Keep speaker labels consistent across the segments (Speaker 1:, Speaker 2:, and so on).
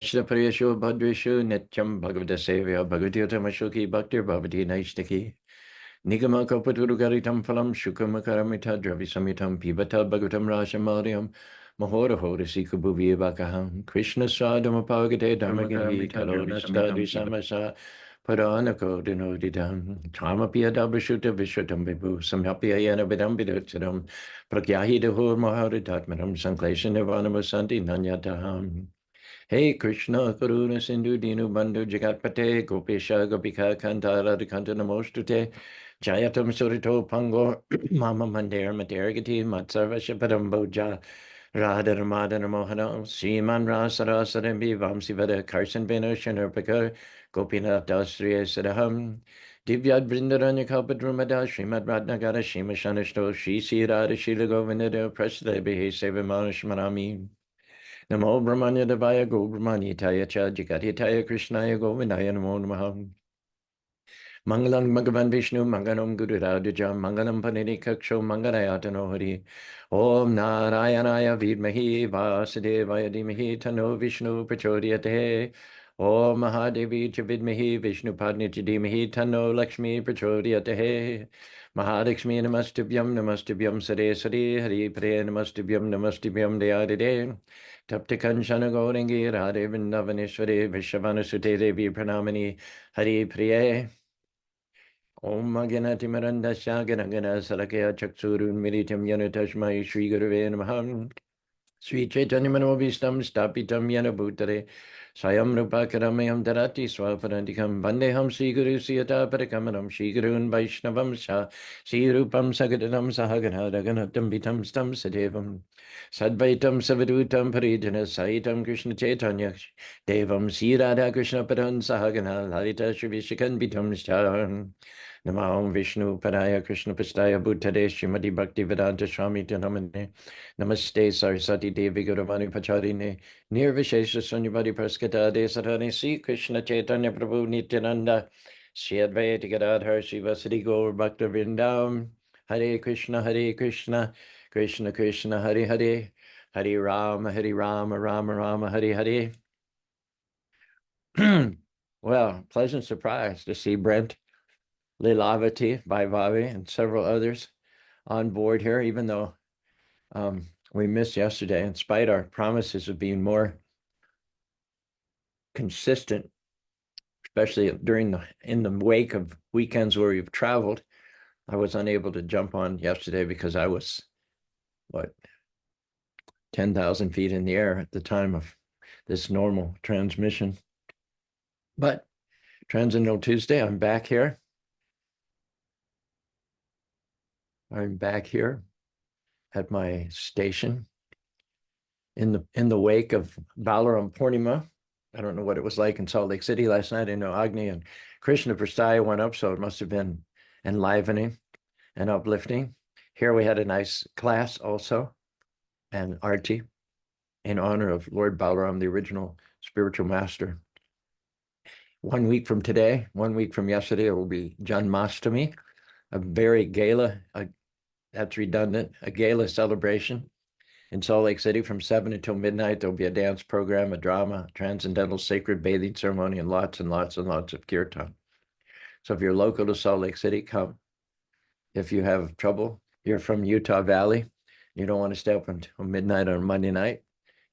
Speaker 1: Priyasho Bhadreshu Nityam Bhagavata Sevya Bhagavatyatamashoki Bhaktir Bhavati Naishtaki Nigama Kapaturu Phalam Shukamakaramita Dravisamitam Pibata Bhagavatam Rashamaryam Mahora Hora Sikabhuvi Bakaham Krishna Sadama Pagate Dharmagiri Talonasta Visamasa Paranako Dinodidam Tamapia Dabashuta Vishutam Vibu Samhapia Yana Vidam Vidutsadam Prakyahi Dehur Maharitatmaram Sanklesha Nirvanama Santi Nanyataham Hey Krishna Karuna Sindhu Dinu Bandhu Jagatpate Gopesha Gopika Kanta Radhikanta Namostute Jayatam Surito Pango Mama Mandir Matergati Matsarva Shapadam Boja Radha Ramada Namohana Siman Rasara Sadambi Vamsivada Karsan Beno Shanurpaka Gopinath Dasriya Sadaham Divyad Vrindaranya Kalpadrumada Srimad Radnagara Shima Shanishto Shri Sirada Shila Govindada Prasdevi Sevamanashmanami Namo Brahmanya Devaya Go Brahmanitaya Cha Jagatitaya Krishnaya Govindaya Namo Namaha Mangalam Bhagavan Vishnu Mangalam Guru Radhaja Mangalam Panini Kaksho Mangalayatano Hari Om Narayanaya Vidmahi Vasudevaya Dhimahi Tano Vishnu Prachodhyate Om Mahadevi Chavidmahi Vishnu Padni Chadimahi Tano Lakshmi Prachodhyate Mahadakshmi Namastubhyam Sade Sade Hari Pre Namastubhyam Dayadide Taptakan Shana Gaurangi Radhe Vindavaneshwari Vishavana Sute Devi Pranamani Hari Priye Om Ganati Miranda Shaganagana Salakaya Chaksurun Miritam Yana Tashmai Sri Guruve Namaha Sri Chaitanya Manovistam Stapitam Yana Bhutare Sayam Rupakaramayam Darati Swaparantikam Vandeham Sri Guru Siyata Parakamanam Sri Gurun Vaishnavam Sha Sri Rupam Sagadanam Sahagana Raganatam Vitam Stam Sadevam Sadvaitam Savadutam Parijana Saitam Krishna Chaitanya Devam Sri Radha Krishna Padan Sahagana Lalita Shri Vishakan Vitam Sha Namo Vishnu Padaya Krishna Pastaya Bhuttade Srimati Bhakti Vedanta Swami Namane Namaste Sarasati Devi Gauravani Pacharine Nirvishesha Sunyavadi Praskata De Sarani Sri Krishna Chaitanya Prabhu Nityananda Sri Advaita Gadadhar Srivasadi Gaur Bhakta Vrindam Hare Krishna Krishna Krishna Hare Hare Hare Rama Rama Rama Hare Hare Well, pleasant surprise to see Brent Lilavati, Vaivhavi, and several others on board here, even though we missed yesterday, in spite of our promises of being more consistent, especially in the wake of weekends where we've traveled. I was unable to jump on yesterday because I was, 10,000 feet in the air at the time of this normal transmission. But Transcendental Tuesday, I'm back here. I'm back here at my station in the wake of Balaram Purnima. I don't know what it was like in Salt Lake City last night. I know Agni and Krishna Prastaya went up, so it must have been enlivening and uplifting. Here we had a nice class also, and arti in honor of Lord Balaram, the original spiritual master. 1 week from today, 1 week from yesterday, it will be Janmashtami, a very gala, that's redundant, a gala celebration in Salt Lake City from 7 until midnight. There'll be a dance program, a drama, transcendental sacred bathing ceremony, and lots and lots and lots of kirtan. So if you're local to Salt Lake City, come. If you have trouble, you're from Utah Valley, you don't want to stay up until midnight on Monday night,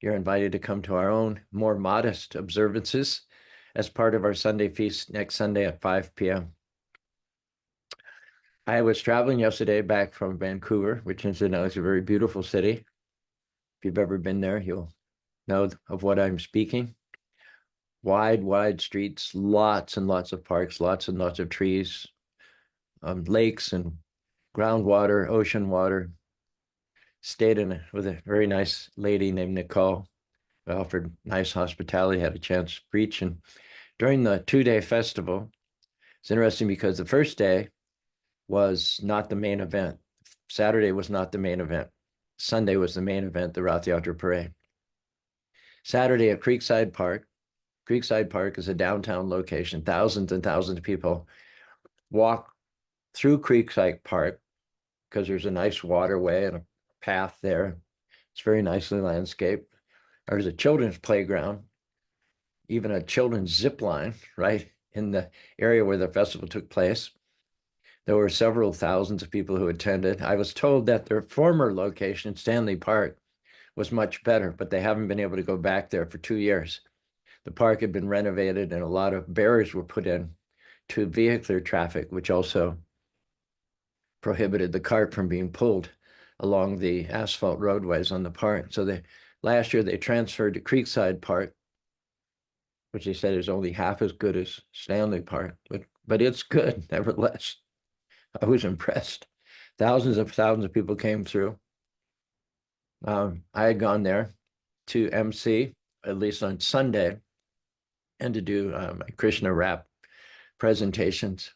Speaker 1: you're invited to come to our own more modest observances as part of our Sunday feast next Sunday at 5 p.m. I was traveling yesterday back from Vancouver, which is a very beautiful city. If you've ever been there, you'll know of what I'm speaking. Wide streets, lots and lots of parks, lots and lots of trees, lakes and groundwater, ocean water. Stayed with a very nice lady named Nicole, who offered nice hospitality, had a chance to preach. And during the 2-day festival, it's interesting because the first day was not the main event. Saturday was not the main event. Sunday was the main event, the Rath Yatra Parade. Saturday at Creekside Park. Creekside Park is a downtown location. Thousands and thousands of people walk through Creekside Park because there's a nice waterway and a path there. It's very nicely landscaped. There's a children's playground even a children's zip line, right, in the area where the festival took place. There were several thousands of people who attended. I was told that their former location, Stanley Park, was much better, but they haven't been able to go back there for 2 years. The park had been renovated and a lot of barriers were put in to vehicular traffic, which also prohibited the cart from being pulled along the asphalt roadways on the park. So last year they transferred to Creekside Park, which they said is only half as good as Stanley Park, but it's good nevertheless. I was impressed. Thousands of people came through. I had gone there to MC, at least on Sunday, and to do my Krishna rap presentations.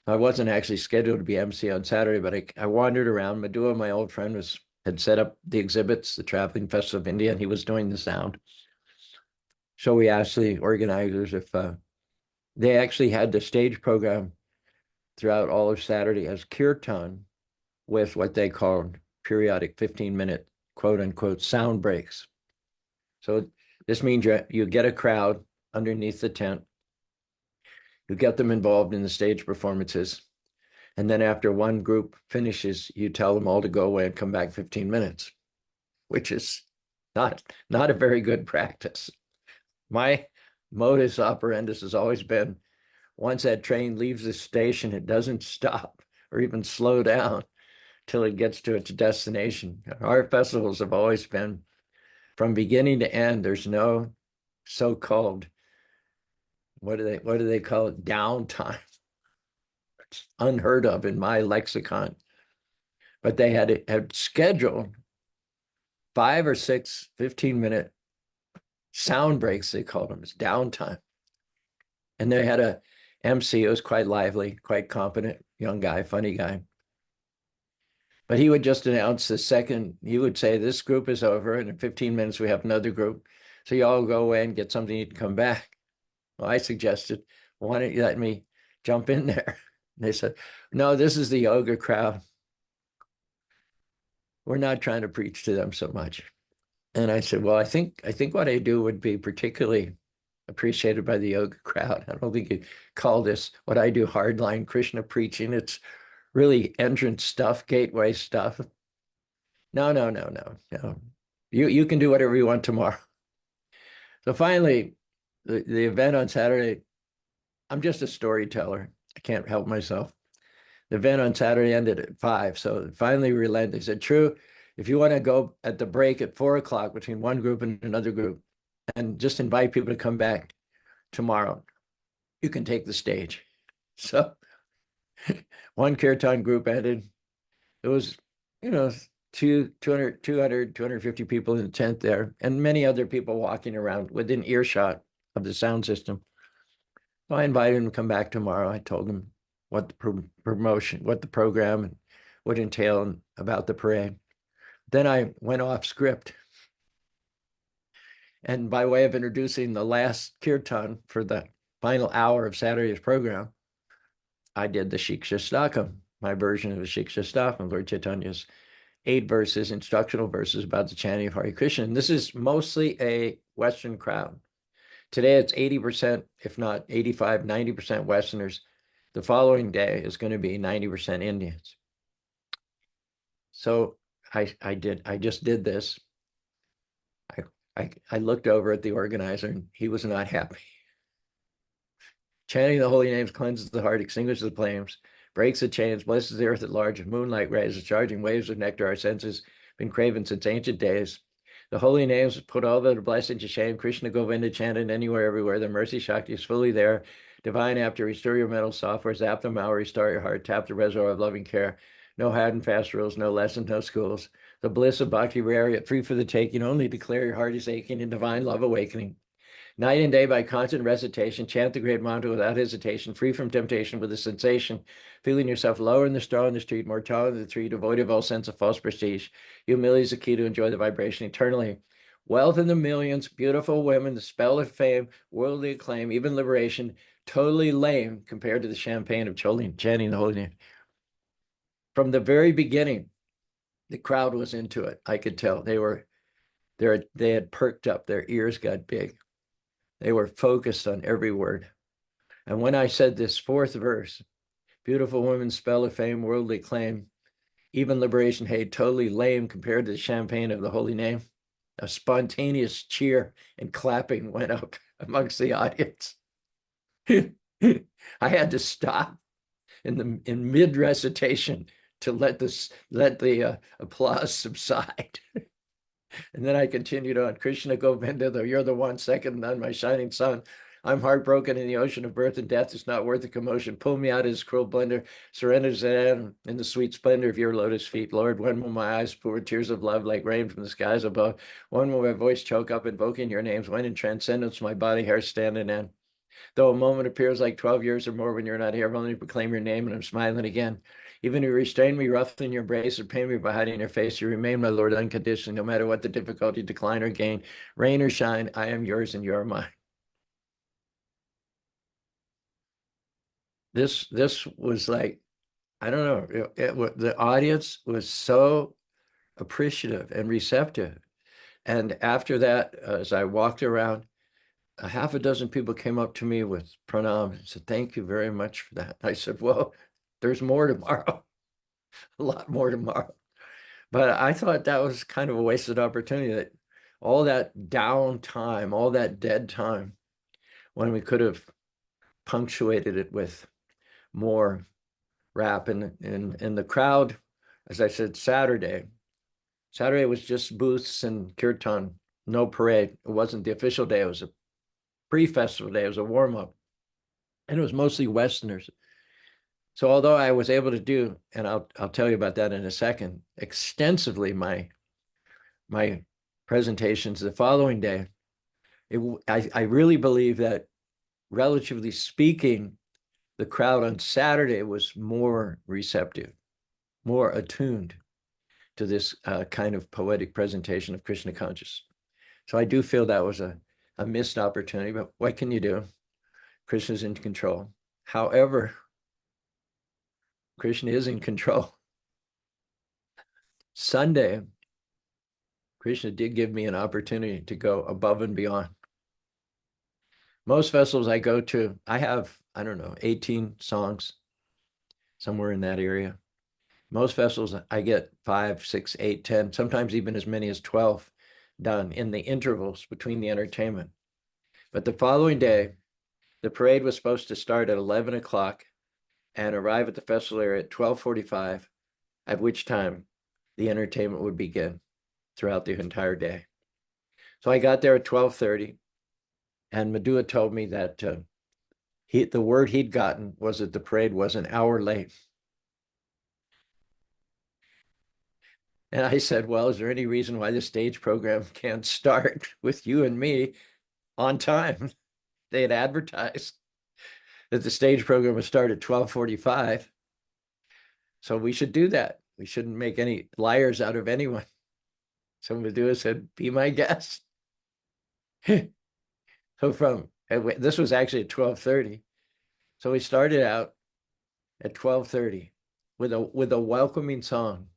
Speaker 1: I wasn't actually scheduled to be MC on Saturday, but I wandered around. Madhua, my old friend, had set up the exhibits, the Traveling Festival of India, and he was doing the sound. So we asked the organizers if they actually had the stage program throughout all of Saturday as kirtan with what they called periodic 15-minute quote unquote sound breaks. So this means you get a crowd underneath the tent, you get them involved in the stage performances, and then after one group finishes, you tell them all to go away and come back 15 minutes, which is not a very good practice. My modus operandi has always been, once that train leaves the station, it doesn't stop or even slow down till it gets to its destination. Our festivals have always been from beginning to end. There's no so-called, what do they call it, downtime. It's unheard of in my lexicon. But they had scheduled 5 or 6 15-minute sound breaks, they called them. It's downtime. And they had a MC who was quite lively, quite competent, young guy, funny guy. But he would just announce the second, he would say, this group is over, and in 15 minutes we have another group. So you all go away and get something to eat and come back. Well, I suggested, why don't you let me jump in there? And they said, no, this is the yoga crowd. We're not trying to preach to them so much. And I said, well, I think what I do would be particularly appreciated by the yoga crowd. I don't think you call this what I do hardline Krishna preaching. It's really entrance stuff, gateway stuff. No. You can do whatever you want tomorrow. So finally, the event on Saturday, I'm just a storyteller. I can't help myself. The event on Saturday ended at 5. So finally relented. They said, True, if you want to go at the break at 4 o'clock between one group and another group and just invite people to come back tomorrow, you can take the stage. So one kirtan group ended. It was, 200, 250 people in the tent there, and many other people walking around within earshot of the sound system. So I invited him to come back tomorrow. I told him what the promotion, what the program would entail and about the parade. Then I went off script. And by way of introducing the last kirtan for the final hour of Saturday's program, I did the Shiksha Stakam, my version of the Shiksha Stakam, Lord Chaitanya's 8 verses, instructional verses about the chanting of Hare Krishna. And this is mostly a Western crowd. Today it's 80%, if not 85, 90% Westerners. The following day is going to be 90% Indians. So I just did this. I looked over at the organizer and he was not happy. Chanting the holy names cleanses the heart, extinguishes the flames, breaks the chains, blesses the earth at large, and moonlight rays, charging waves of nectar our senses, been craven since ancient days. The holy names put all the blessings to shame. Krishna Govinda chanted anywhere, everywhere. The mercy Shakti is fully there. Divine after, restore your mental software, zap the Maha, restart your heart, tap the reservoir of loving care. No hard and fast rules, no lessons, no schools. The bliss of bhakti rare, yet free for the taking. Only declare your heart is aching in divine love awakening. Night and day by constant recitation, chant the great mantra without hesitation, free from temptation with a sensation, feeling yourself lower in the straw in the street, more taller than the tree, devoid of all sense of false prestige. Humility is the key to enjoy the vibration eternally. Wealth in the millions, beautiful women, the spell of fame, worldly acclaim, even liberation, totally lame compared to the champagne of chanting the holy name. From the very beginning, the crowd was into it. I could tell they had perked up, their ears got big. They were focused on every word. And when I said this fourth verse, beautiful woman, spell of fame, worldly claim, even liberation hate, totally lame compared to the champagne of the holy name, a spontaneous cheer and clapping went up amongst the audience. I had to stop in mid recitation to let the applause subside. And then I continued on, Krishna Govinda, though you're the one, second none, my shining sun. I'm heartbroken in the ocean of birth and death. It's not worth the commotion. Pull me out of this cruel blender. Surrender in the sweet splendor of your lotus feet. Lord, when will my eyes pour tears of love like rain from the skies above? When will my voice choke up invoking your names? When in transcendence my body hair stand in end? Though a moment appears like 12 years or more when you're not here, I've only proclaim your name and I'm smiling again. Even if you restrain me roughly in your embrace or pain me by hiding your face, you remain, my Lord, unconditionally, no matter what the difficulty, decline or gain, rain or shine, I am yours and you are mine. This was like, I don't know, the audience was so appreciative and receptive. And after that, as I walked around, a half a dozen people came up to me with pranam and said, thank you very much for that. I said, well, there's more tomorrow, a lot more tomorrow. But I thought that was kind of a wasted opportunity, that all that down time, all that dead time, when we could have punctuated it with more rap. And the crowd, as I said, Saturday was just booths and kirtan, no parade. It wasn't the official day. It was a pre-festival day. It was a warm-up. And it was mostly Westerners. So although I was able to do, and I'll tell you about that in a second, extensively my presentations the following day, I really believe that, relatively speaking, the crowd on Saturday was more receptive, more attuned to this kind of poetic presentation of Krishna consciousness. So I do feel that was a missed opportunity, but what can you do? Krishna's in control. However, Krishna is in control. Sunday, Krishna did give me an opportunity to go above and beyond. Most festivals I go to, I have, I don't know, 18 songs, somewhere in that area. Most festivals, I get 5, 6, 8, 10, sometimes even as many as 12 done in the intervals between the entertainment. But the following day, the parade was supposed to start at 11 o'clock and arrive at the festival area at 12:45, at which time the entertainment would begin throughout the entire day. So I got there at 12:30, and Madhua told me that the word he'd gotten was that the parade was an hour late. And I said, well, is there any reason why the stage program can't start with you and me on time? They had advertised that the stage program would start at 12:45. So we should do that. We shouldn't make any liars out of anyone. So Madhua said, be my guest. So this was actually at 12:30. So we started out at 12:30 with a welcoming song.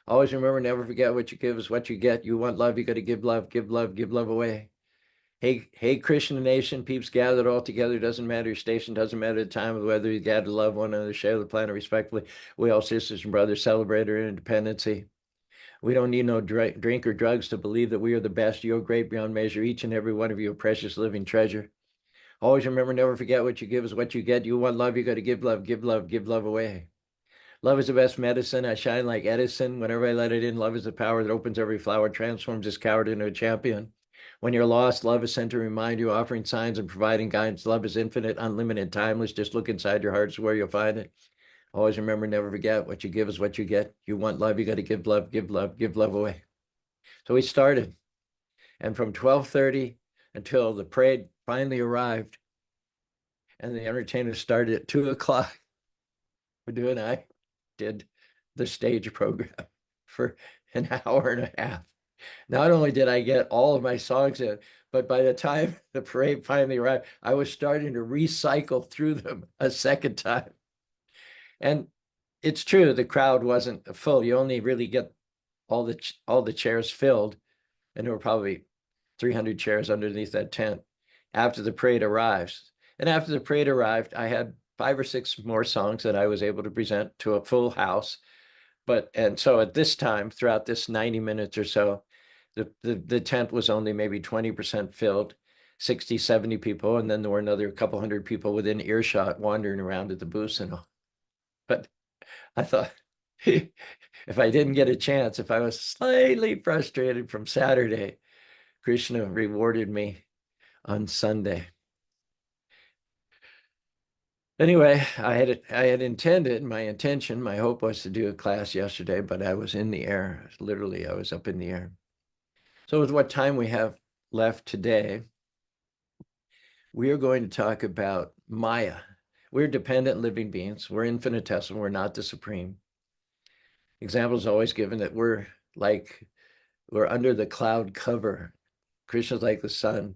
Speaker 1: Always remember, never forget, what you give is what you get. You want love, you got to give love, give love, give love away. Hey, Krishna nation, peeps gathered all together. Doesn't matter your station, doesn't matter the time of whether you gather to love one another, share the planet respectfully. We all sisters and brothers celebrate our independency. We don't need no drink or drugs to believe that we are the best. You're great beyond measure. Each and every one of you a precious living treasure. Always remember, never forget, what you give is what you get. You want love, you got to give love, give love, give love away. Love is the best medicine. I shine like Edison. Whenever I let it in, love is the power that opens every flower, transforms this coward into a champion. When you're lost, love is sent to remind you, offering signs and providing guidance. Love is infinite, unlimited, timeless. Just look inside your heart, is where you'll find it. Always remember, never forget, what you give is what you get. You want love, you got to give love, give love, give love away. So we started. And from 12:30 until the parade finally arrived, and the entertainment started at 2 o'clock, Madhu and I did the stage program for an hour and a half. Not only did I get all of my songs in, but by the time the parade finally arrived, I was starting to recycle through them a second time. And it's true, the crowd wasn't full. You only really get all the chairs filled, and there were probably 300 chairs underneath that tent. after the parade arrives. And after the parade arrived, I had 5 or 6 more songs that I was able to present to a full house. And so at this time, throughout this 90 minutes or so, the tent was only maybe 20% filled, 60, 70 people. And then there were another couple hundred people within earshot wandering around at the booths and all. But I thought, if I didn't get a chance, if I was slightly frustrated from Saturday, Krishna rewarded me on Sunday. Anyway, I had intended, my intention, my hope was to do a class yesterday, but I was in the air. Literally, I was up in the air. So with what time we have left today, we are going to talk about Maya. We're dependent living beings. We're infinitesimal. We're not the supreme. Example is always given that we're under the cloud cover. Krishna's like the sun,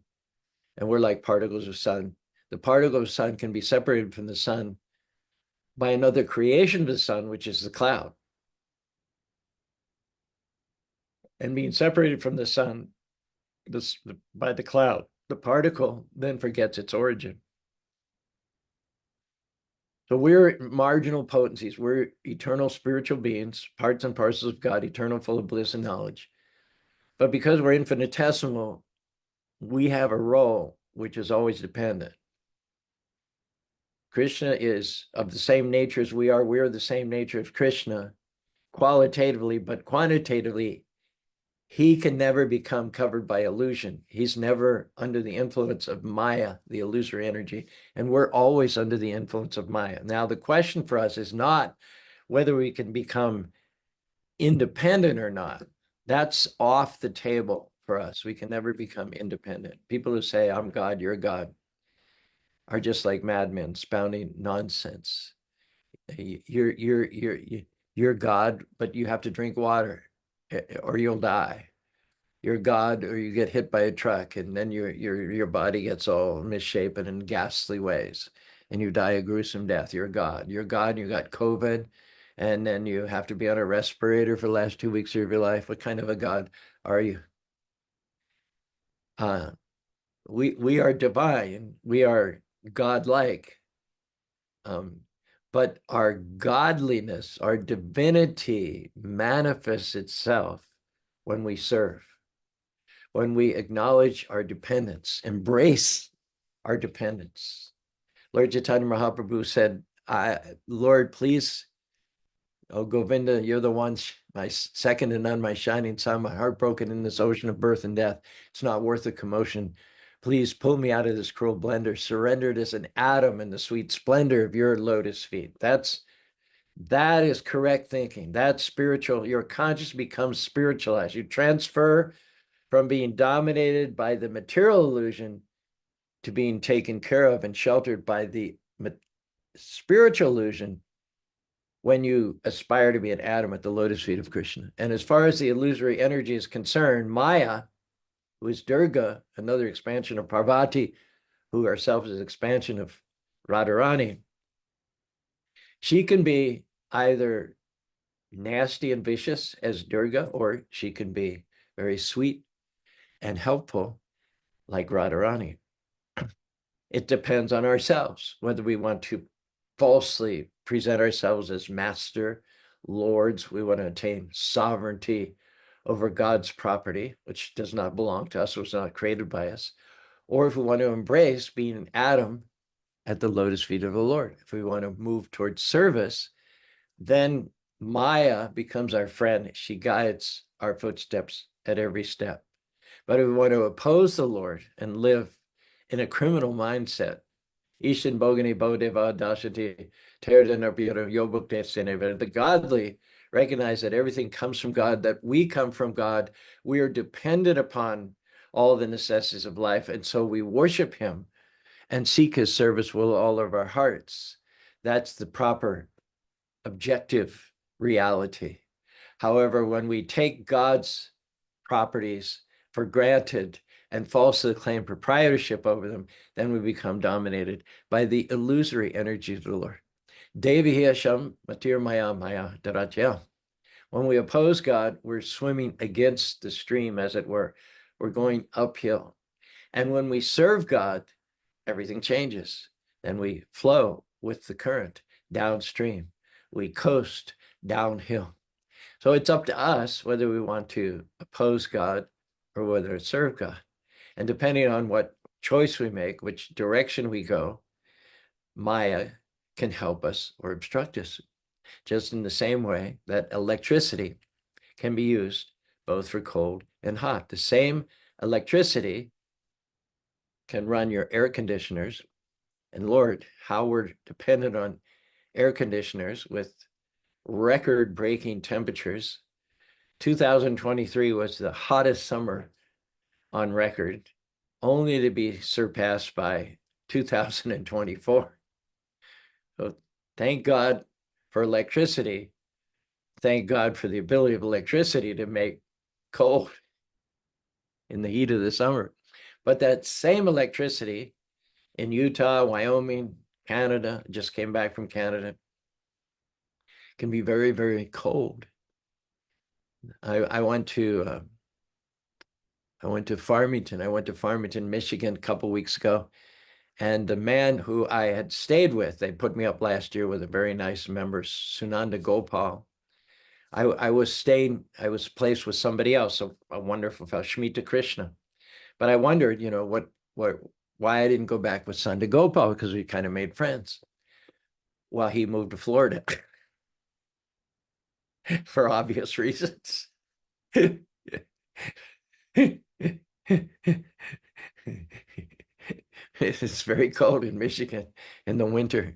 Speaker 1: and we're like particles of sun. The particle of sun can be separated from the sun by another creation of the sun, which is the cloud. And being separated from the sun by the cloud, the particle then forgets its origin. So we're marginal potencies. We're eternal spiritual beings, parts and parcels of God, eternal, full of bliss and knowledge. But because we're infinitesimal, we have a role which is always dependent. Krishna is of the same nature as we are. We're the same nature as Krishna, qualitatively, but quantitatively, he can never become covered by illusion. He's never under the influence of Maya, the illusory energy, and we're always under the influence of Maya. Now, the question for us is not whether we can become independent or not. That's off the table for us. We can never become independent. People who say, I'm God, you're God, are just like madmen spouting nonsense. You're God, but you have to drink water or you'll die. You're God, or you get hit by a truck, and then your body gets all misshapen in ghastly ways, and you die a gruesome death. You're God. You're God, and you got COVID, and then you have to be on a respirator for the last 2 weeks of your life. What kind of a God are you? We are divine. We are godlike. But our godliness, our divinity manifests itself when we serve, when we acknowledge our dependence, embrace our dependence. Lord Chaitanya Mahaprabhu said, Lord, please, oh Govinda, you're the one, my second to none, my shining sun, my heart broken in this ocean of birth and death. It's not worth the commotion. Please pull me out of this cruel blender, surrendered as an atom in the sweet splendor of your lotus feet. That is correct thinking. That's spiritual. Your conscious becomes spiritualized. You transfer from being dominated by the material illusion to being taken care of and sheltered by the spiritual illusion when you aspire to be an atom at the lotus feet of Krishna. And as far as the illusory energy is concerned, Maya, who is Durga, another expansion of Parvati, who herself is an expansion of Radharani, she can be either nasty and vicious as Durga, or she can be very sweet and helpful like Radharani. It depends on ourselves, whether we want to falsely present ourselves as master, lords. We want to attain sovereignty over God's property, which does not belong to us, was not created by us. Or if we want to embrace being an atom at the lotus feet of the Lord. If we want to move towards service, then Maya becomes our friend. She guides our footsteps at every step. But if we want to oppose the Lord and live in a criminal mindset, Ishan Bogani Bodeva Dashati the godly recognize that everything comes from God, that we come from God. We are dependent upon all the necessities of life. And so we worship him and seek his service with all of our hearts. That's the proper objective reality. However, when we take God's properties for granted and falsely claim proprietorship over them, then we become dominated by the illusory energies of the Lord. Devi Hasham Matir Maya Maya Daratya. When we oppose God, we're swimming against the stream, as it were. We're going uphill. And when we serve God, everything changes. Then we flow with the current downstream. We coast downhill. So it's up to us whether we want to oppose God or whether to serve God. And depending on what choice we make, which direction we go, Maya can help us or obstruct us. Just in the same way that electricity can be used both for cold and hot. The same electricity can run your air conditioners. And Lord, how we're dependent on air conditioners with record-breaking temperatures. 2023 was the hottest summer on record, only to be surpassed by 2024. So thank God for electricity. Thank God for the ability of electricity to make cold in the heat of the summer. But that same electricity in Utah, Wyoming, Canada, just came back from Canada, can be very, very cold. I went to Farmington. I went to Farmington, Michigan, a couple weeks ago, and the man who I had stayed with, they put me up last year with a very nice member, Sunanda Gopal. I was placed with somebody else, a wonderful fellow, Shmita Krishna. But I wondered, why I didn't go back with Sunda Gopal, because we kind of made friends. Well, he moved to Florida for obvious reasons. It's very cold in Michigan in the winter.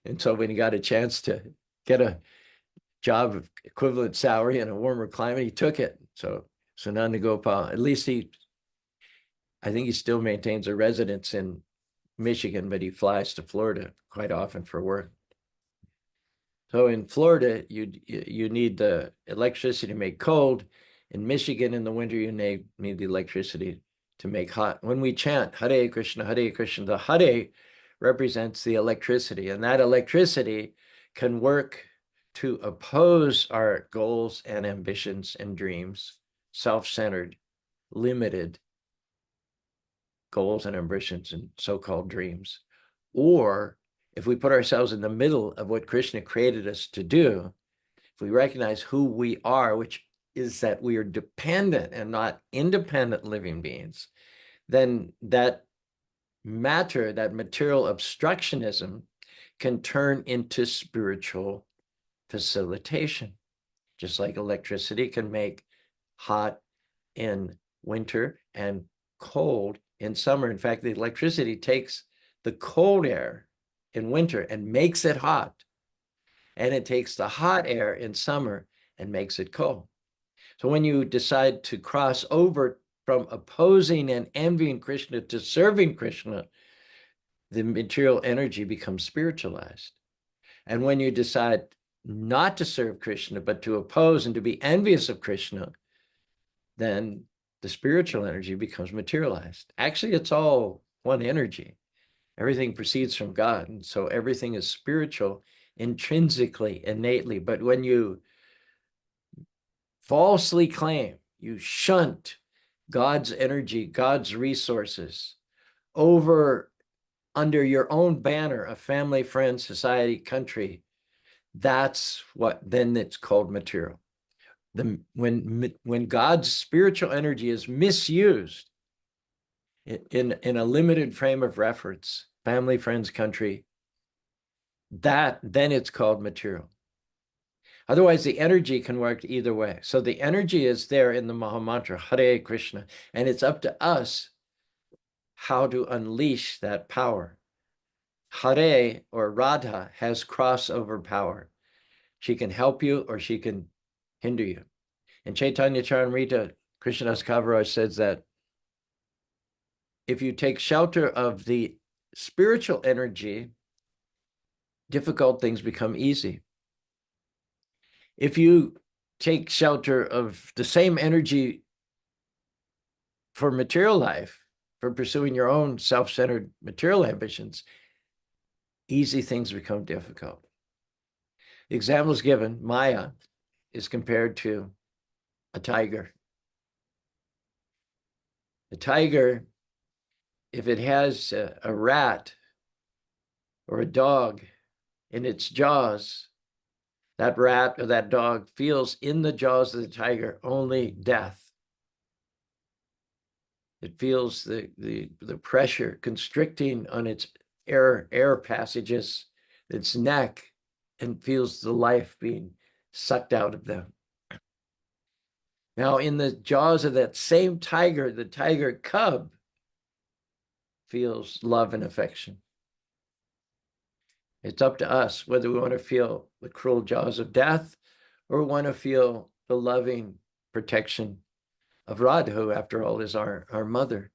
Speaker 1: And so when he got a chance to get a job of equivalent salary in a warmer climate, he took it. So Nanda Gopal, at least I think he still maintains a residence in Michigan, but he flies to Florida quite often for work. So in Florida, you need the electricity to make cold. In Michigan, in the winter, you need the electricity to make hot. When we chant Hare Krishna, the Hare represents the electricity, and that electricity can work to oppose our goals and ambitions and dreams, self-centered, limited goals and ambitions and so-called dreams. Or if we put ourselves in the middle of what Krishna created us to do, if we recognize who we are, which is that we are dependent and not independent living beings, then that matter, that material obstructionism, can turn into spiritual facilitation. Just like electricity can make hot in winter and cold in summer. In fact, the electricity takes the cold air in winter and makes it hot. And it takes the hot air in summer and makes it cold. So when you decide to cross over from opposing and envying Krishna to serving Krishna, the material energy becomes spiritualized. And when you decide not to serve Krishna, but to oppose and to be envious of Krishna, then the spiritual energy becomes materialized. Actually, it's all one energy. Everything proceeds from God. And so everything is spiritual intrinsically, innately. But when you falsely claim, you shunt God's energy, God's resources over under your own banner of family, friends, society, country, that's what then it's called material. When God's spiritual energy is misused in a limited frame of reference, family, friends, country, then it's called material. Otherwise, the energy can work either way. So the energy is there in the Maha Mantra, Hare Krishna, and it's up to us how to unleash that power. Hare, or Radha, has crossover power. She can help you or she can hinder you. And Chaitanya Charamrita, Krishnadas Kaviraj, says that if you take shelter of the spiritual energy, difficult things become easy. If you take shelter of the same energy for material life, for pursuing your own self-centered material ambitions, easy things become difficult. The example is given, Maya is compared to a tiger. The tiger if it has a rat or a dog in its jaws, that rat or that dog feels in the jaws of the tiger only death. It feels the pressure constricting on its air passages, its neck, and feels the life being sucked out of them. Now, in the jaws of that same tiger, the tiger cub feels love and affection. It's up to us whether we want to feel the cruel jaws of death or want to feel the loving protection of Radha, who, after all, is our mother.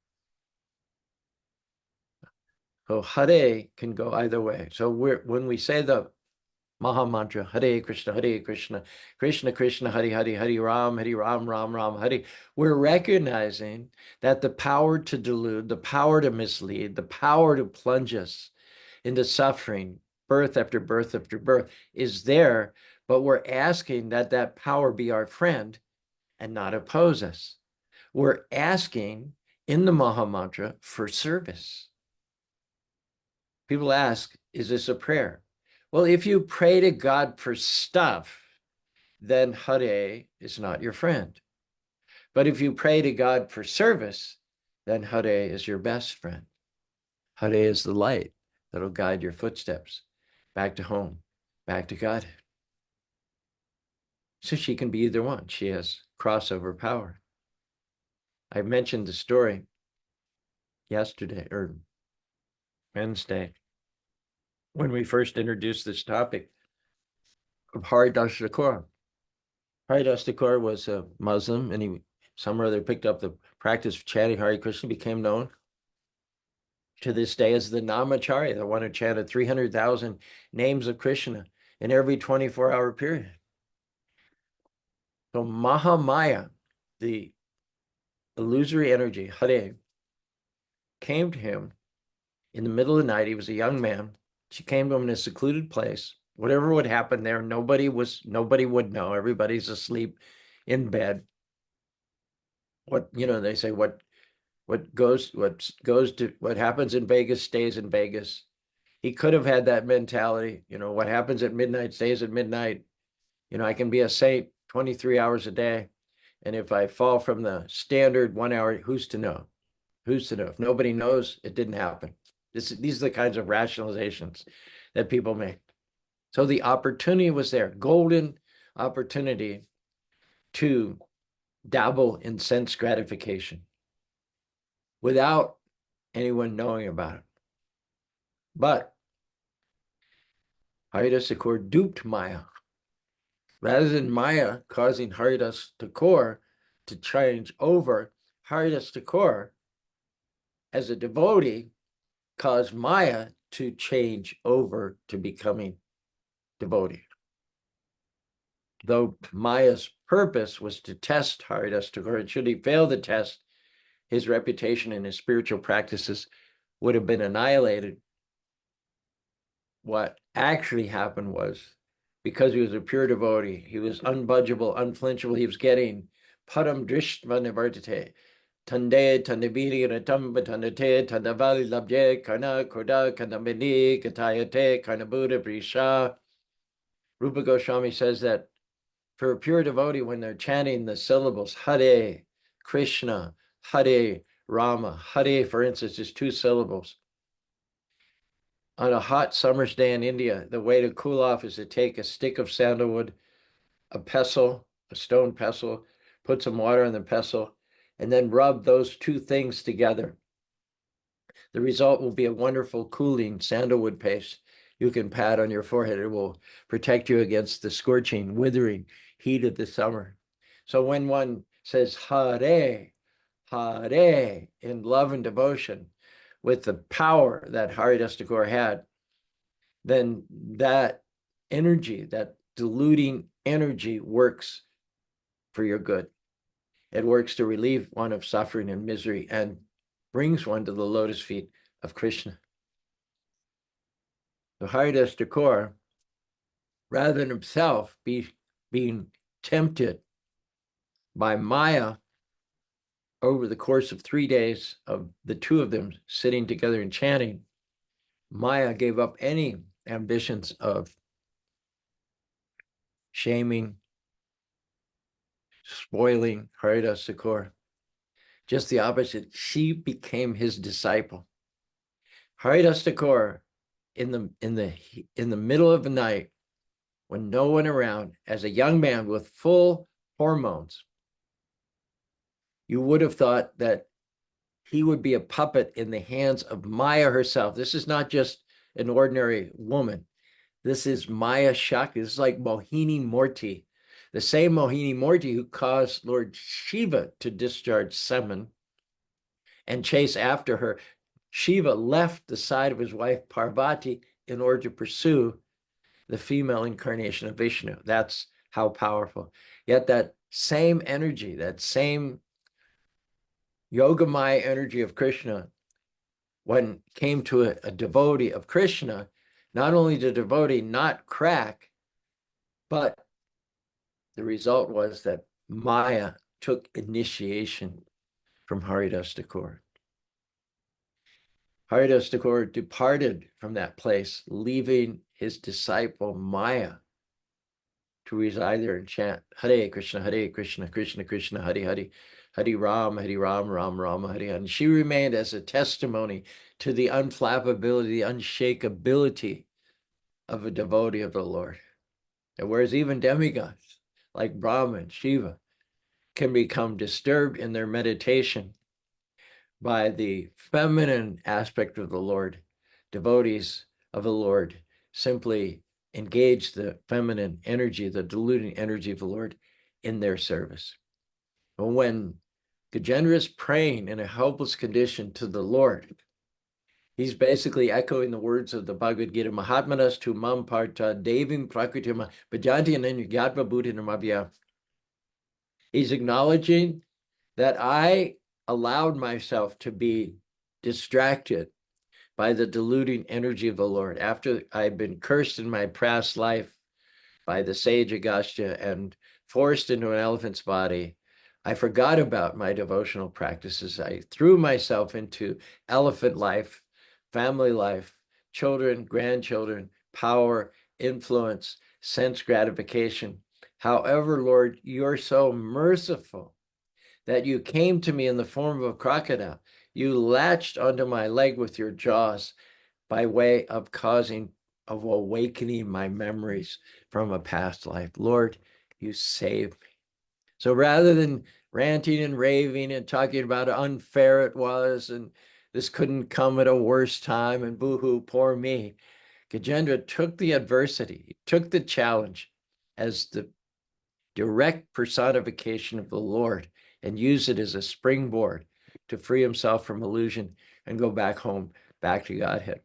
Speaker 1: So Hare can go either way. So when we say the Maha mantra, Hare Krishna, Krishna Krishna, Hare Hare, Hare Ram, Ram Ram, Hare, we're recognizing that the power to delude, the power to mislead, the power to plunge us into suffering, birth after birth after birth, is there, but we're asking that that power be our friend and not oppose us. We're asking in the Maha Mantra for service. People ask, is this a prayer? Well, if you pray to God for stuff, then Hare is not your friend. But if you pray to God for service, then Hare is your best friend. Hare is the light that'll guide your footsteps back to home, back to God. So she can be either one. She has crossover power. I mentioned the story yesterday or Wednesday when we first introduced this topic of Haridas Thakur. Haridas Thakur was a Muslim, and he some or other picked up the practice of chanting Hare Krishna, became known to this day as the Namacharya, the one who chanted 300,000 names of Krishna in every 24-hour period. So Mahamaya, the illusory energy, Hare, came to him in the middle of the night. He was a young man. She came to him in a secluded place. Whatever would happen there, nobody would know. Everybody's asleep in bed. They say what happens in Vegas stays in Vegas. He could have had that mentality. What happens at midnight stays at midnight. I can be a saint 23 hours a day. And if I fall from the standard 1 hour, who's to know? Who's to know? If nobody knows, it didn't happen. These are the kinds of rationalizations that people make. So the opportunity was there, golden opportunity to dabble in sense gratification without anyone knowing about it. But Haridas Thakur duped Maya. Rather than Maya causing Haridas Thakur to change over, Haridas Thakur, as a devotee, caused Maya to change over to becoming devotee. Though Maya's purpose was to test Haridas Thakur, and should he fail the test, his reputation and his spiritual practices would have been annihilated. What actually happened was, because he was a pure devotee, he was unbudgeable, unflinchable, he was getting padam drishtva nivartate, tande tandaviri ratamba tandate tandavali labje karna koda kandamini katayate karnabuddha brisha. Rupa Goswami says that for a pure devotee, when they're chanting the syllables Hare Krishna, Hare Rama, Hare, for instance, is 2 syllables. On a hot summer's day in India, the way to cool off is to take a stick of sandalwood, a pestle, a stone pestle, put some water in the pestle, and then rub those 2 things together. The result will be a wonderful cooling sandalwood paste you can pat on your forehead. It will protect you against the scorching, withering heat of the summer. So when one says Hare, Hare in love and devotion with the power that Haridas Thakur had, then that energy, that diluting energy, works for your good. It works to relieve one of suffering and misery and brings one to the lotus feet of Krishna. So Haridas Thakur, rather than himself being tempted by Maya over the course of 3 days of the two of them sitting together and chanting, Maya gave up any ambitions of shaming, spoiling Haridasa. Just the opposite. She became his disciple. Haridasa, in the middle of the night, when no one around, as a young man with full hormones, you would have thought that he would be a puppet in the hands of Maya herself. This is not just an ordinary woman. This is Maya Shakti. This is like Mohini Morty, the same Mohini Morty who caused Lord Shiva to discharge semen and chase after her. Shiva left the side of his wife Parvati in order to pursue the female incarnation of Vishnu. That's how powerful. Yet that same energy, that same Yogamaya energy of Krishna, when it came to a devotee of Krishna, not only did the devotee not crack, but the result was that Maya took initiation from Haridas Thakur. Haridas Thakur departed from that place, leaving his disciple Maya to reside there and chant Hare Krishna, Krishna Krishna, Hare Hare, Hare Ram, Ram Rama, Hare Hare. And she remained as a testimony to the unflappability, the unshakability of a devotee of the Lord. And whereas even demigods like Brahma and Shiva can become disturbed in their meditation by the feminine aspect of the Lord, devotees of the Lord simply engage the feminine energy, the diluting energy of the Lord in their service. And when Gajendra is praying in a helpless condition to the Lord, he's basically echoing the words of the Bhagavad Gita, Mahatmanas tu mam parta devim prakritima bhajanti ananyatva buddhinamabhya. He's acknowledging that I allowed myself to be distracted by the diluting energy of the Lord. After I've been cursed in my past life by the sage Agastya and forced into an elephant's body, I forgot about my devotional practices. I threw myself into elephant life, family life, children, grandchildren, power, influence, sense gratification. However, Lord, you're so merciful that you came to me in the form of a crocodile. You latched onto my leg with your jaws by way of awakening my memories from a past life. Lord, you saved me. So rather than ranting and raving and talking about how unfair it was and this couldn't come at a worse time and boo-hoo, poor me, Gajendra took the adversity, took the challenge as the direct personification of the Lord and use it as a springboard to free himself from illusion and go back home, back to Godhead.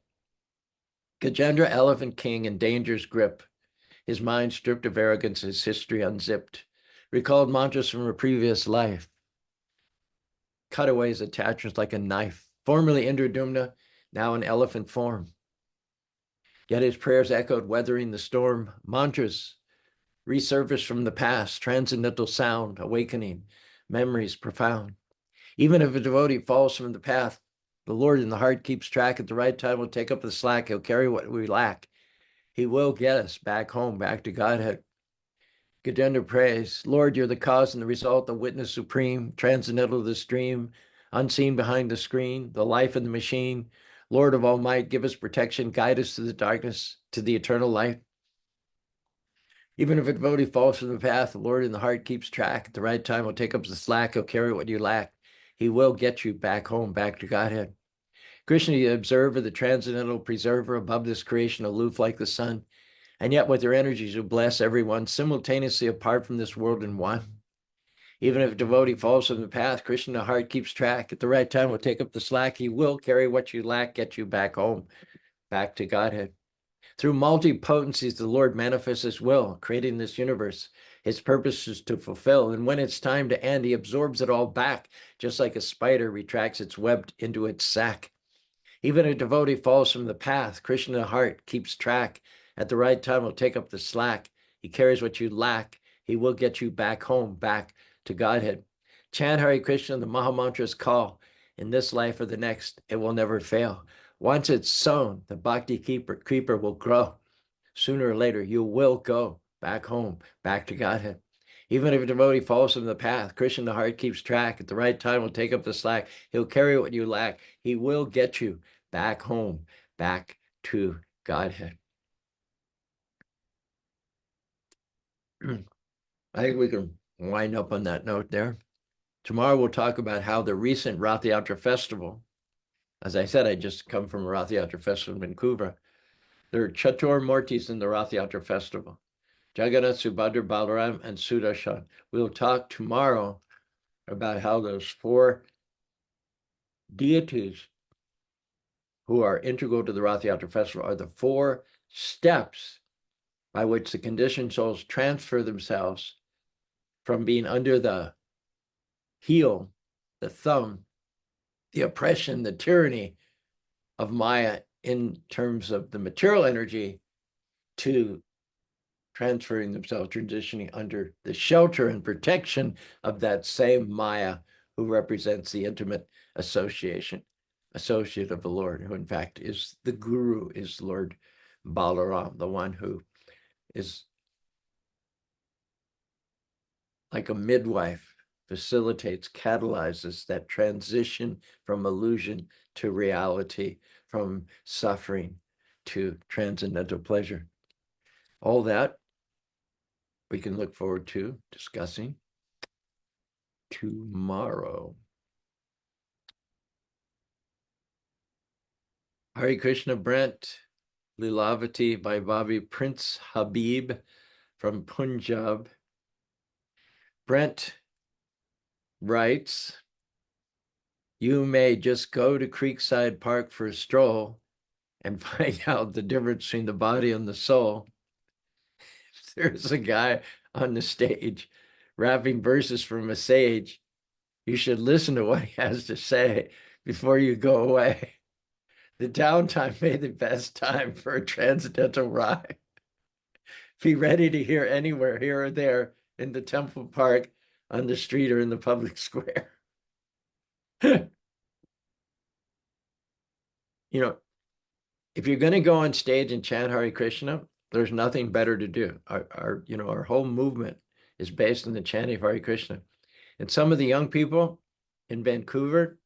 Speaker 1: Gajendra, Elephant King, in danger's grip, his mind stripped of arrogance, his history unzipped, recalled mantras from a previous life, cut away his attachments like a knife, formerly Indradumna, now in elephant form. Yet his prayers echoed, weathering the storm, mantras resurfaced from the past, transcendental sound, awakening, memories profound. Even if a devotee falls from the path, the Lord in the heart keeps track. At the right time, will take up the slack. He'll carry what we lack. He will get us back home, back to Godhead. Gajendra prays, Lord, you're the cause and the result, the witness supreme, transcendental of the stream, unseen behind the screen, the life in the machine. Lord of all might, give us protection, guide us through the darkness, to the eternal light. Even if a devotee falls from the path, the Lord in the heart keeps track. At the right time, will take up the slack. He'll carry what you lack. He will get you back home, back to Godhead. Krishna, the observer, the transcendental preserver above this creation, aloof like the sun, and yet with your energies you bless everyone, simultaneously apart from this world in one. Even if a devotee falls from the path, Krishna, the heart keeps track. At the right time, will take up the slack. He will carry what you lack, get you back home, back to Godhead. Through multi-potencies, the Lord manifests his will, creating this universe. His purpose is to fulfill. And when it's time to end, he absorbs it all back, just like a spider retracts its web into its sack. Even a devotee falls from the path, Krishna, the heart, keeps track. At the right time, will take up the slack. He carries what you lack. He will get you back home, back to Godhead. Chant Hare Krishna, the Maha Mantra's call in this life or the next, it will never fail. Once it's sown, the bhakti creeper will grow. Sooner or later, you will go back home, back to Godhead. Even if a devotee falls from the path, Krishna, the heart, keeps track. At the right time, will take up the slack. He'll carry what you lack. He will get you back home, back to Godhead. I think we can wind up on that note there. Tomorrow we'll talk about how the recent Rath Yatra festival, as I said, I just come from a Rath Yatra festival in Vancouver. There are Chatur Murtis in the Rath Yatra festival. Jagannath, Subhadra, Balaram, and Sudarshan. We'll talk tomorrow about how those four deities who are integral to the Rath Yatra festival are the four steps by which the conditioned souls transfer themselves from being under the heel, the thumb, the oppression, the tyranny of Maya in terms of the material energy to transferring themselves, transitioning under the shelter and protection of that same Maya who represents the intimate associate of the Lord, who in fact is the Guru, is Lord Balaram, the one who is like a midwife, facilitates, catalyzes that transition from illusion to reality, from suffering to transcendental pleasure. All that we can look forward to discussing tomorrow. Hare Krishna, Brent, Lilavati by Bobby, Prince Habib from Punjab. Brent writes, you may just go to Creekside Park for a stroll and find out the difference between the body and the soul. If there's a guy on the stage rapping verses from a sage, you should listen to what he has to say before you go away. The downtime may be the best time for a transcendental ride. Be ready to hear anywhere, here or there, in the temple park, on the street, or in the public square. If you're going to go on stage and chant Hare Krishna, there's nothing better to do. Our whole movement is based on the chanting of Hare Krishna. And some of the young people in Vancouver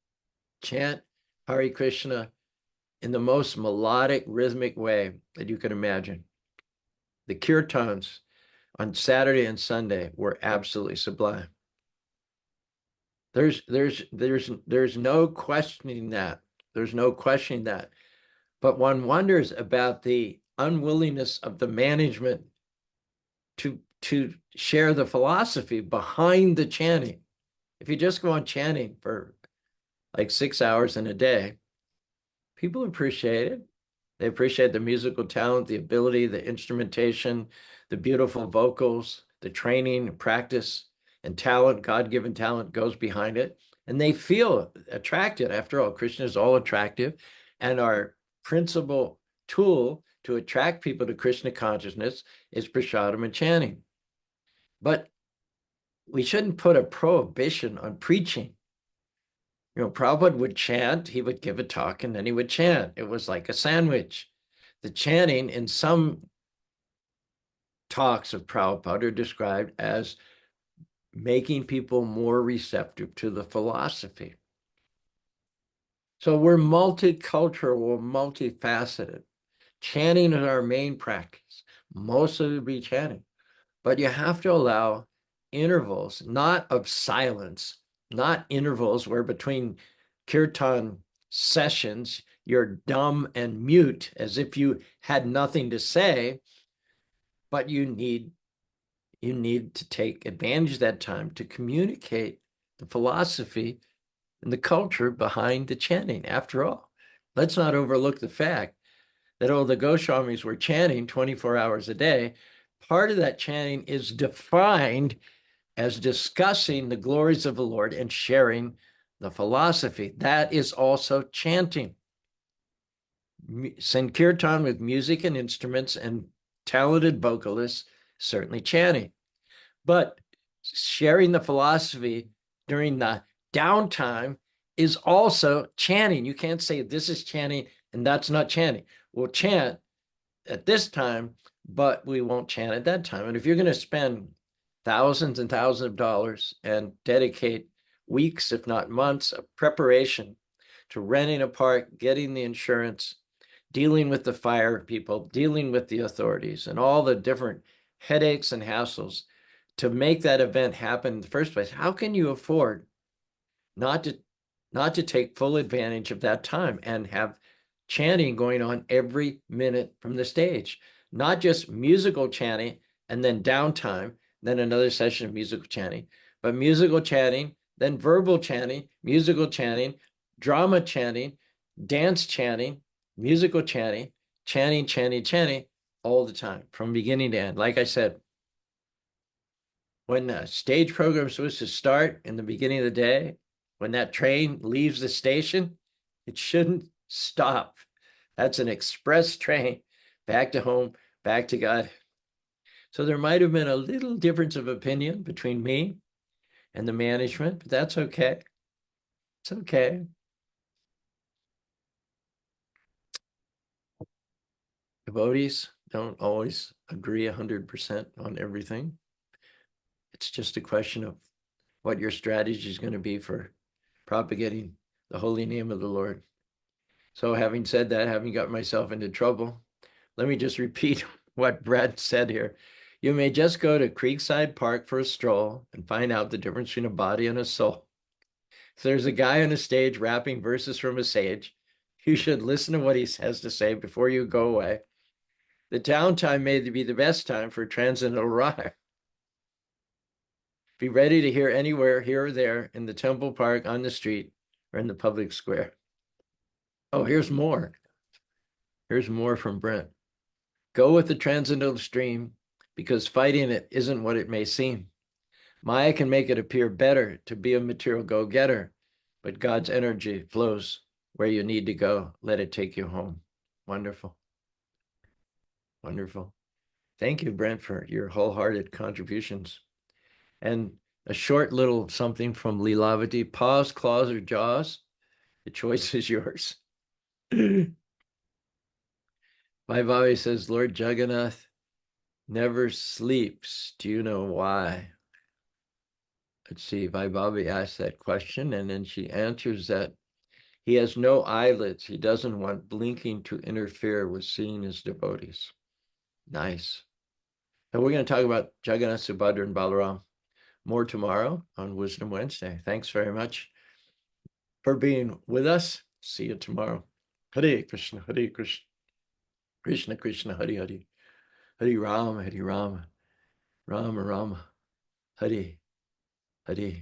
Speaker 1: chant Hare Krishna in the most melodic, rhythmic way that you can imagine. The kirtans on Saturday and Sunday were absolutely sublime. There's no questioning that. There's no questioning that. But one wonders about the unwillingness of the management to share the philosophy behind the chanting. If you just go on chanting for like 6 hours in a day, people appreciate it. They appreciate the musical talent, the ability, the instrumentation, the beautiful vocals, the training, practice, and talent, God-given talent goes behind it. And they feel attracted. After all, Krishna is all attractive. And our principal tool to attract people to Krishna consciousness is prasadam and chanting. But we shouldn't put a prohibition on preaching. Prabhupada would chant, he would give a talk, and then he would chant. It was like a sandwich. The chanting in some talks of Prabhupada are described as making people more receptive to the philosophy. So we're multicultural, we're multifaceted. Chanting is our main practice. Most of it will be chanting. But you have to allow intervals, not of silence, not intervals where between kirtan sessions, you're dumb and mute as if you had nothing to say, but you need to take advantage of that time to communicate the philosophy and the culture behind the chanting. After all, let's not overlook the fact that all the Goswamis were chanting 24 hours a day. Part of that chanting is defined as discussing the glories of the Lord and sharing the philosophy. That is also chanting. Sankirtan with music and instruments and talented vocalists, certainly chanting. But sharing the philosophy during the downtime is also chanting. You can't say this is chanting and that's not chanting. We'll chant at this time, but we won't chant at that time. And if you're going to spend thousands and thousands of dollars and dedicate weeks, if not months, of preparation to renting a park, getting the insurance, dealing with the fire people, dealing with the authorities, and all the different headaches and hassles to make that event happen in the first place, how can you afford not to take full advantage of that time and have chanting going on every minute from the stage, not just musical chanting and then downtime, then another session of musical chanting, but musical chanting, then verbal chanting, musical chanting, drama chanting, dance chanting, musical chanting, chanting all the time from beginning to end. Like I said, when the stage program is supposed to start in the beginning of the day, when that train leaves the station, it shouldn't stop. That's an express train back to home, back to God. So there might have been a little difference of opinion between me and the management, but that's okay. It's okay. Devotees don't always agree 100% on everything. It's just a question of what your strategy is going to be for propagating the holy name of the Lord. So having said that, having got myself into trouble, let me just repeat what Brent said here. You may just go to Creekside Park for a stroll and find out the difference between a body and a soul. If there's a guy on a stage rapping verses from a sage, you should listen to what he has to say before you go away. The downtime may be the best time for transcendental arrival. Be ready to hear anywhere, here or there, in the temple park, on the street, or in the public square. Oh, here's more. Here's more from Brent. Go with the transcendental stream because fighting it isn't what it may seem. Maya can make it appear better to be a material go-getter, but God's energy flows where you need to go. Let it take you home. Wonderful. Wonderful. Thank you, Brent, for your wholehearted contributions. And a short little something from Lilavati. Paws, claws, or jaws? The choice is yours. Vaibhavi says, Lord Jagannath never sleeps. Do you know why? Let's see, Vaibhavi asked that question, and then she answers that he has no eyelids. He doesn't want blinking to interfere with seeing his devotees. Nice. And we're going to talk about Jagannath, Subhadra, and Balaram more tomorrow on Wisdom Wednesday. Thanks very much for being with us. See you tomorrow. Hare Krishna, Hare Krishna, Krishna Krishna, Hare Hare, Hare Rama, Rama Rama, Hare Hare.